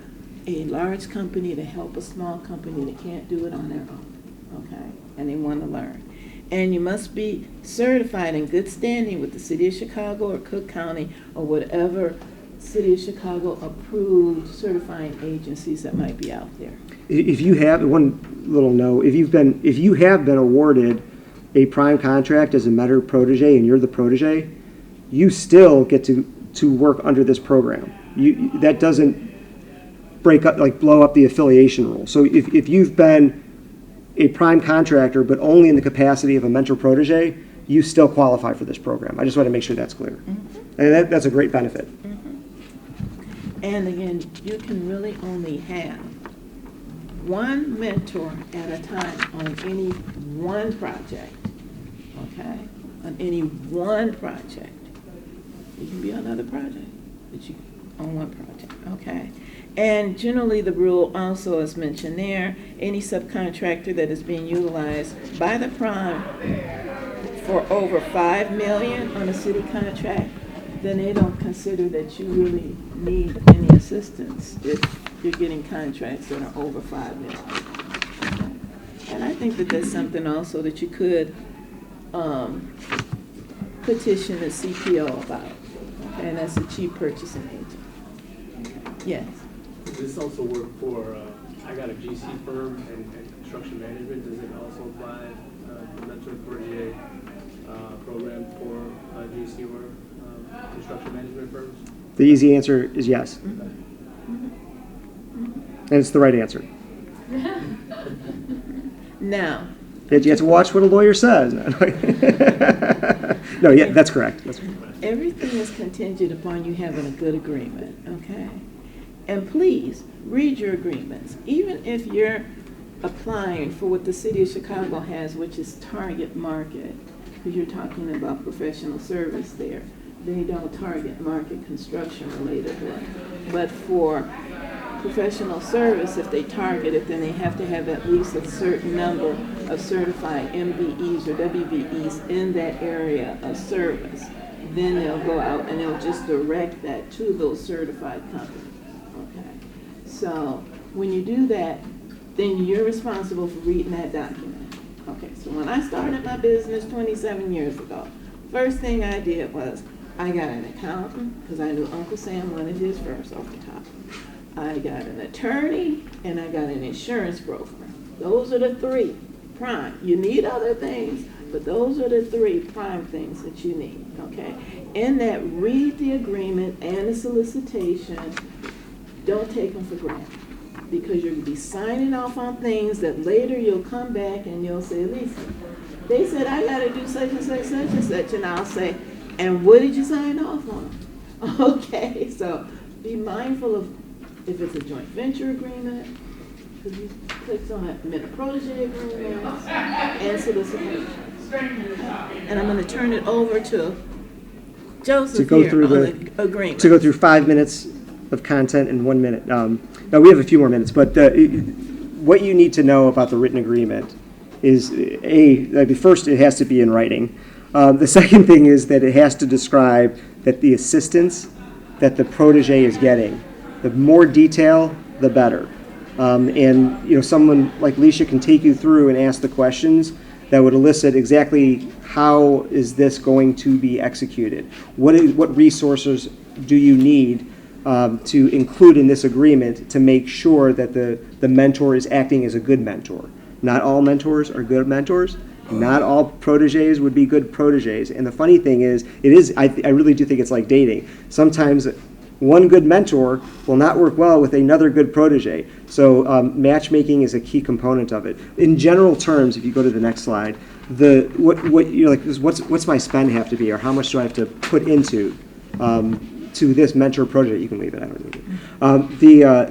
a large company to help a small company that can't do it on their own, okay? And they want to learn. And you must be certified in good standing with the city of Chicago or Cook County or whatever city of Chicago approved certifying agencies that might be out there. If you have, one little note, if you have been awarded a prime contract as a mentor protege and you're the protege, you still get to work under this program. That doesn't blow up the affiliation rule. So if you've been a prime contractor, but only in the capacity of a mentor-protégé, you still qualify for this program. I just want to make sure that's clear. And that's a great benefit. And again, you can really only have one mentor at a time on any one project, okay? On any one project. You can be on another project, but you on one project, okay? And generally the rule also is mentioned there, any subcontractor that is being utilized by the prime for over $5 million on a city contract, then they don't consider that you really need any assistance if you're getting contracts that are over $5 million. And I think that that's something also that you could petition the CPO about, okay? And that's the chief purchasing agent. Okay. Yes. Does this also work for, I got a GC firm and construction management, does it also apply, the mentor-protégé program for GC or construction management firms? The easy answer is yes. And it's the right answer. Now. You have to watch what a lawyer says. No, yeah, that's correct. Everything is contingent upon you having a good agreement, okay? And please, read your agreements. Even if you're applying for what the city of Chicago has, which is target market, because you're talking about professional service there. They don't target market construction related work. But for professional service, if they target it, then they have to have at least a certain number of certified MBEs or WBEs in that area of service. Then they'll go out and they'll just direct that to those certified companies. Okay. So when you do that, then you're responsible for reading that document. Okay, so when I started my business 27 years ago, first thing I did was I got an accountant, because I knew Uncle Sam wanted his first off the top. I got an attorney, and I got an insurance broker. Those are the three prime. You need other things, but those are the three prime things that you need, okay? In that, read the agreement and the solicitation. Don't take them for granted, because you're going to be signing off on things that later you'll come back and you'll say, Alicia, they said I got to do such and such, such and such, and I'll say, and what did you sign off on? Okay, so be mindful of if it's a joint venture agreement, because you clicked on it, mentor-protégé agreements, and solicitation. And I'm going to turn it over to Joseph to go here through on the agreement. To go through 5 minutes of content in 1 minute. Now we have a few more minutes, but what you need to know about the written agreement is first it has to be in writing. The second thing is that it has to describe that the assistance that the protégé is getting, the more detail, the better. And someone like Alicia can take you through and ask the questions that would elicit exactly how is this going to be executed. What resources do you need to include in this agreement to make sure that the mentor is acting as a good mentor. Not all mentors are good mentors. Not all protégés would be good protégés. And the funny thing is, I really do think it's like dating. Sometimes one good mentor will not work well with another good protégé. So matchmaking is a key component of it. In general terms, if you go to the next slide, what's my spend have to be, or how much do I have to put into to this mentor-protégé? You can leave it. I don't need it.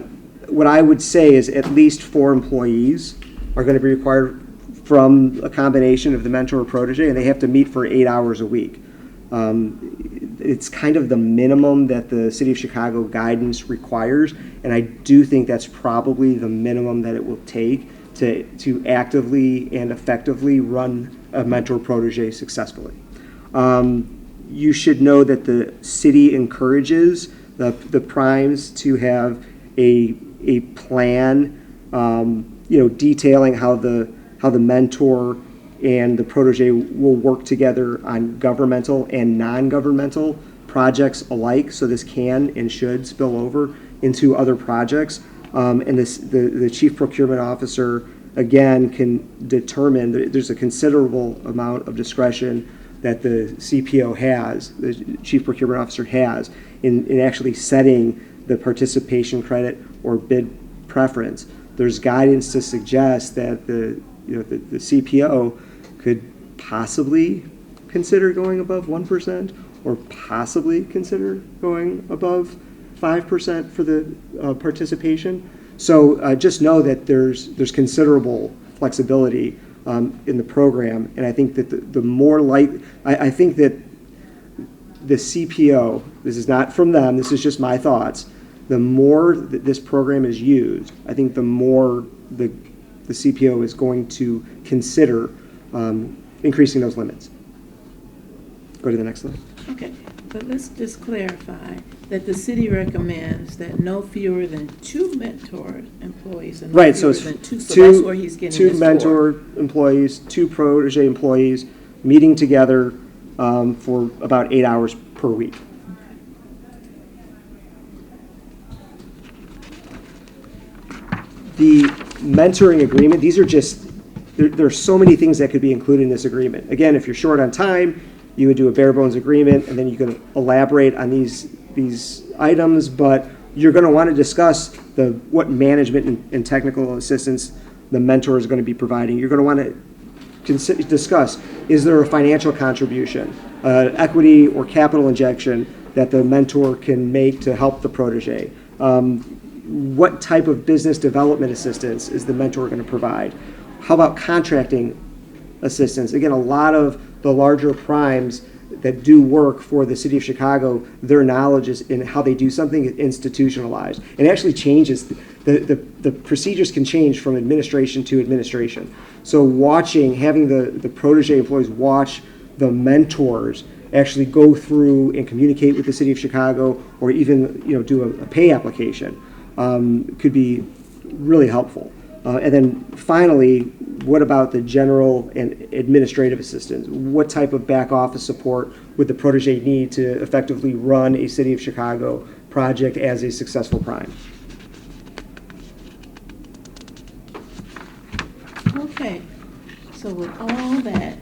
What I would say is at least 4 employees are going to be required from a combination of the mentor or protégé, and they have to meet for 8 hours a week. It's kind of the minimum that the City of Chicago guidance requires, and I do think that's probably the minimum that it will take to actively and effectively run a mentor-protégé successfully. You should know that the city encourages the primes to have a plan, detailing how the mentor and the protégé will work together on governmental and non-governmental projects alike. So this can and should spill over into other projects. And the chief procurement officer, again, can determine that there's a considerable amount of discretion that the CPO has, the Chief Procurement Officer has, in actually setting the participation credit or bid preference. There's guidance to suggest that the CPO could possibly consider going above 1% or possibly consider going above 5% for the participation. So just know that there's considerable flexibility in the program, and I think that I think that the CPO, this is not from them, this is just my thoughts, the more that this program is used, I think the more the CPO is going to consider increasing those limits. Go to the next slide. Okay, but let's just clarify that the city recommends that no fewer than 2 mentor employees and no Right, so fewer it's than 2, so that's where he's getting two this mentor employees, 2 protege employees meeting together for about 8 hours per week. The mentoring agreement, these are just, there are so many things that could be included in this agreement. Again, if you're short on time, you would do a bare bones agreement, and then you can elaborate on these items, but you're going to want to discuss what management and technical assistance the mentor is going to be providing. You're going to want to discuss, is there a financial contribution, equity or capital injection that the mentor can make to help the protege? What type of business development assistance is the mentor going to provide? How about contracting assistance? Again, a lot of the larger primes that do work for the city of Chicago, their knowledge is in how they do something is institutionalized. And it actually changes. The procedures can change from administration to administration. So having the protege employees watch the mentors actually go through and communicate with the city of Chicago, or even do a pay application, could be really helpful. And then finally, what about the general and administrative assistance? What type of back office support would the protege need to effectively run a City of Chicago project as a successful prime? Okay, so with all that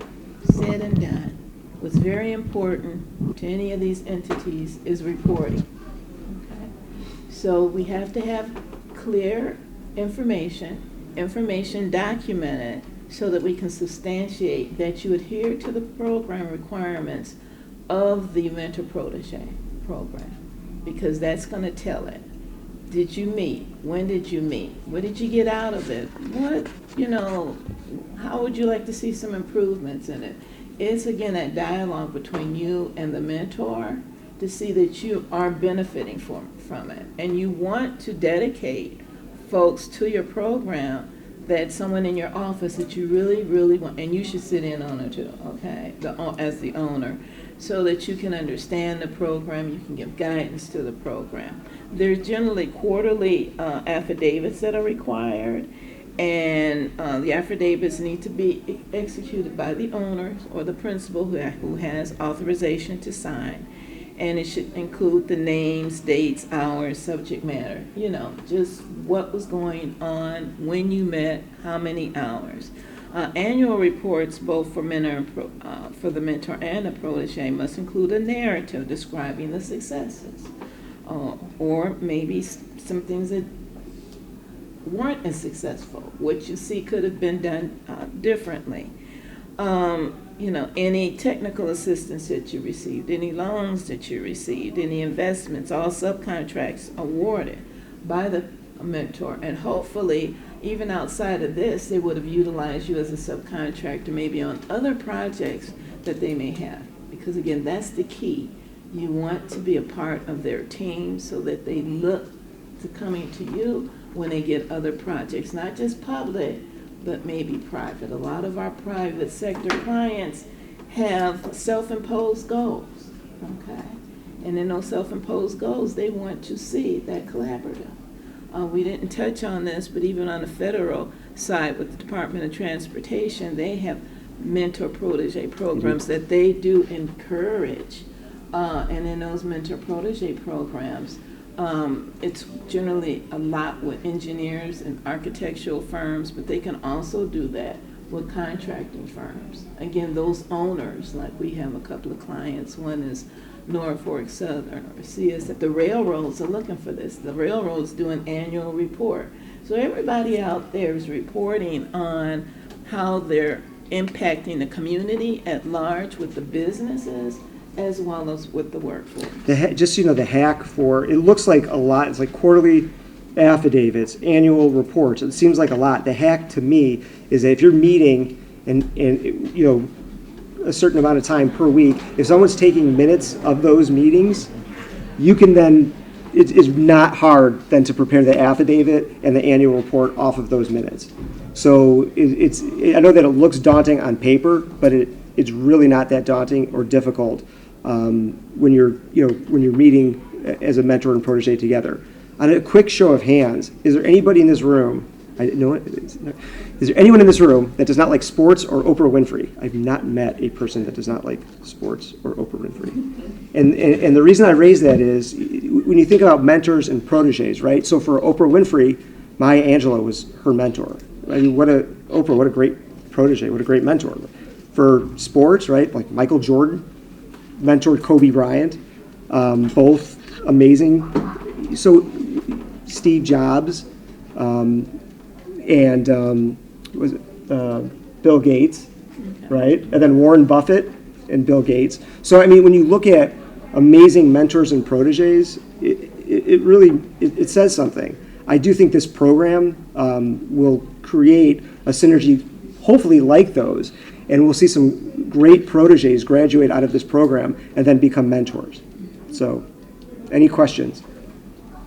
said and done, what's very important to any of these entities is reporting. Okay? So we have to have clear information documented so that we can substantiate that you adhere to the program requirements of the Mentor-protégé program, because that's going to tell it. Did you meet? When did you meet? What did you get out of it? How would you like to see some improvements in it? It's, again, that dialogue between you and the mentor to see that you are benefiting from it. And you want to dedicate folks to your program, that someone in your office that you really, really want, and you should sit in on it too, okay, as the owner, so that you can understand the program, you can give guidance to the program. There's generally quarterly affidavits that are required, and the affidavits need to be executed by the owner or the principal who has authorization to sign. And it should include the names, dates, hours, subject matter, just what was going on, when you met, how many hours. Annual reports, both for for the mentor and the protege, must include a narrative describing the successes, or maybe some things that weren't as successful, what you see could have been done differently. Any technical assistance that you received, any loans that you received, any investments, all subcontracts awarded by the mentor. And hopefully, even outside of this, they would have utilized you as a subcontractor maybe on other projects that they may have. Because again, that's the key. You want to be a part of their team so that they look to coming to you when they get other projects, not just public, but maybe private. A lot of our private sector clients have self-imposed goals, okay? And in those self-imposed goals, they want to see that collaborative. We didn't touch on this, but even on the federal side with the Department of Transportation, they have mentor-protege programs that they do encourage. And in those mentor-protege programs, it's generally a lot with engineers and architectural firms, but they can also do that with contracting firms. Again, those owners, like we have a couple of clients, one is Norfolk Southern or CSF. The railroads are looking for this. The railroads do an annual report. So everybody out there is reporting on how they're impacting the community at large with the businesses as well as with the workforce. Just so you know, the hack for, it looks like a lot, it's like quarterly affidavits, annual reports, it seems like a lot. The hack to me is that if you're meeting and you know, a certain amount of time per week, if someone's taking minutes of those meetings, you can then, it's not hard then to prepare the affidavit and the annual report off of those minutes. So I know that it looks daunting on paper, but it's really not that daunting or difficult when you're meeting as a mentor and protege together. On a quick show of hands, is there anybody in this room? Is there anyone in this room that does not like sports or Oprah Winfrey? I've not met a person that does not like sports or Oprah Winfrey. And the reason I raise that is when you think about mentors and proteges, right? So for Oprah Winfrey, Maya Angelou was her mentor. I mean, what a great protege, what a great mentor. For sports, right? Like Michael Jordan mentored Kobe Bryant, both amazing. So Steve Jobs, and Bill Gates, right? And then Warren Buffett and Bill Gates. So I mean, when you look at amazing mentors and proteges, it really says something. I do think this program will create a synergy, hopefully like those, and we'll see some great proteges graduate out of this program and then become mentors. So, any questions?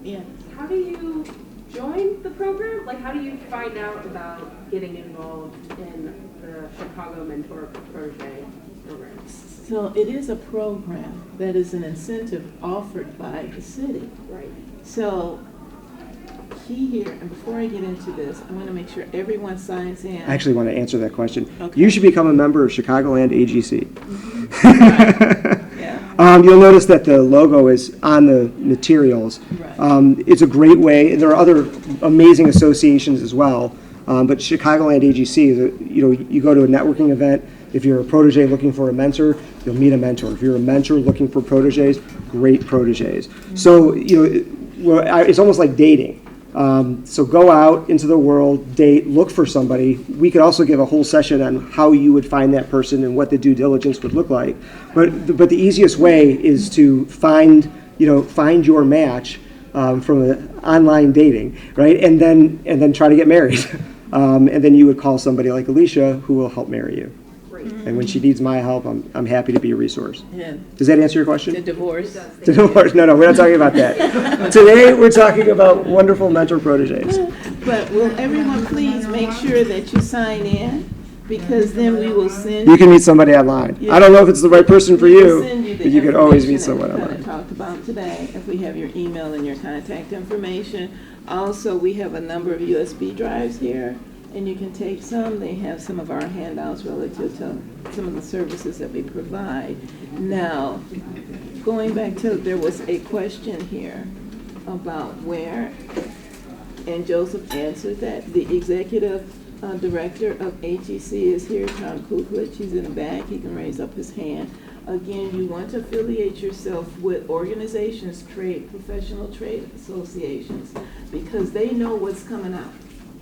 Yeah. How do you join the program? Like, how do you find out about getting involved in the Chicago Mentor-protégé program? So it is a program that is an incentive offered by the city. Right. So key here, and before I get into this, I want to make sure everyone signs in. I actually want to answer that question. Okay. You should become a member of Chicagoland AGC. Mm-hmm. Yeah. You'll notice that the logo is on the materials. Right. It's a great way. There are other amazing associations as well, but Chicagoland AGC is you go to a networking event. If you're a protege looking for a mentor, you'll meet a mentor. If you're a mentor looking for proteges, great proteges. Mm-hmm. So it's almost like dating. So go out into the world, date, look for somebody. We could also give a whole session on how you would find that person and what the due diligence would look like. But the easiest way is to find your match from an online dating, right? And then try to get married. And then you would call somebody like Alicia who will help marry you. Great. And when she needs my help, I'm happy to be a resource. Yeah. Does that answer your question? The divorce. To divorce? No, we're not talking about that. Today, we're talking about wonderful mentor proteges. But will everyone please make sure that you sign in, because then we will send You can meet somebody online. Yeah. I don't know if it's the right person for we will you, send the but you could always meet information someone that we online. talked about today, if we have your email and your contact information. Also, we have a number of USB drives here, and you can take some. They have some of our handouts relative to some of the services that we provide. Now, going back to, there was a question here about where, and Joseph answered that. The executive director of HEC is here, Tom Kuklich. He's in the back. He can raise up his hand. Again, you want to affiliate yourself with organizations, professional trade associations, because they know what's coming out.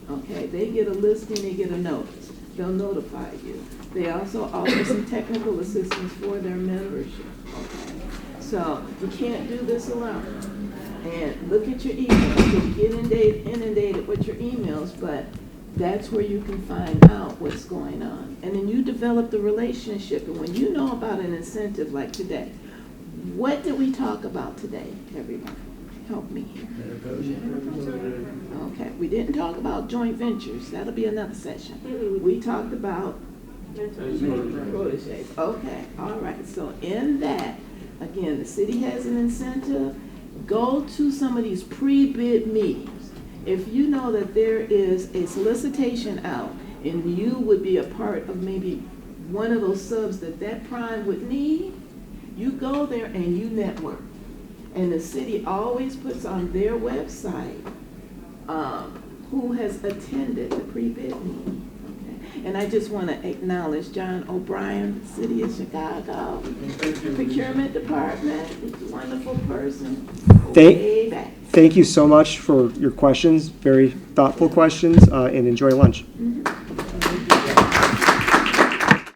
Okay, they get a listing, they get a notice. They'll notify you. They also offer some technical assistance for their membership. Okay, so you can't do this alone. And look at your emails. You get inundated with your emails, but that's where you can find out what's going on. And then you develop the relationship. And when you know about an incentive like today, what did we talk about today, everyone? Help me here. Okay, we didn't talk about joint ventures. That'll be another session. We talked about proteges. Okay, all right. So in that, again, the city has an incentive. Go to some of these pre-bid meetings. If you know that there is a solicitation out and you would be a part of maybe one of those subs that prime would need, you go there and you network. And the city always puts on their website who has attended the pre-bid meeting. Okay? And I just want to acknowledge John O'Brien, City of Chicago, Procurement Department, he's a wonderful person. Way back. Thank you so much for your questions, very thoughtful questions, and enjoy lunch.